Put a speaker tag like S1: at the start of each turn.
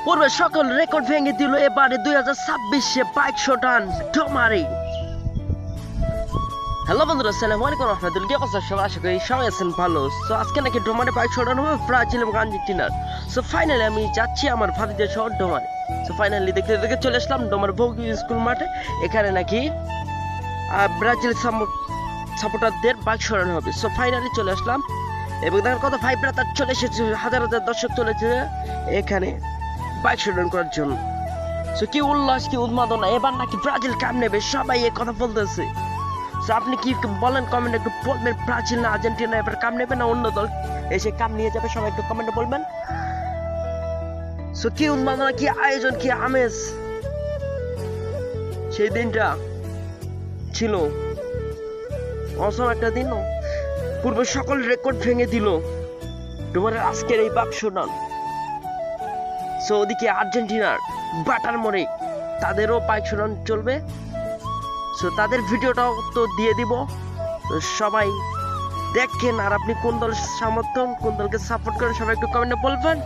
S1: পূর্বে সকল রেকর্ড ভেঙে দিল এবারে 2026-এ 2200 রান ডোমারে। হ্যালো বন্ধুরা, আসসালামু আলাইকুম রহমতুল্লাহ। কি অবস্থা সবার? আশা করি সবাই আছেন ভালো। সো আজকে নাকি ডোমারে 2200 রান হবে ব্রাজিল এবং আর্জেন্টিনার। সো ফাইনালি আমি যাচ্ছি আমার ভাতিজা শহর ডোমারে। সো ফাইনালি দেখতে দেখতে চলে আসলাম ডোমার ভৌগি স্কুল মাঠে। এখানে নাকি ব্রাজিল সাপোর্টারদের 2200 রান হবে। সো ফাইনালি চলে আসলাম এবং দেখার কথা ভাই ব্রাদার চলে এসেছে, হাজার হাজার দর্শক চলেছে এখানে 2200 রান করার জন্য। সো কি উল্লাস, কি উন্মাদনা, এবার নাকি ব্রাজিল কাপ নেবে, সবাই এই কথা বলতেছে। সো আপনি কি বলেন কমেন্টে একটু বলবেন, ব্রাজিল না আর্জেন্টিনা এবার কাপ নেবে না অন্য দল এসে কাপ নিয়ে যাবে? সবাই একটু কমেন্টে বলবেন। সো কি উন্মাদনা, কি আয়োজন, কি আমেজ সেই দিনটা ছিল। অসম একটা দিন, পূর্বে সকল রেকর্ড ভেঙে দিল তোমার আজকের এই 2200 রান। সো ওদিকে আর্জেন্টিনার বাটার মোড়ে তাদেরও 2200 রান চলবে। সো তাদের ভিডিওটাও তো দিয়ে দিব, তো সবাই দেখেন। আর আপনি কোন দল সমর্থন, কোন দলকে সাপোর্ট করেন, সবাই একটু কমেন্টে বলবেন।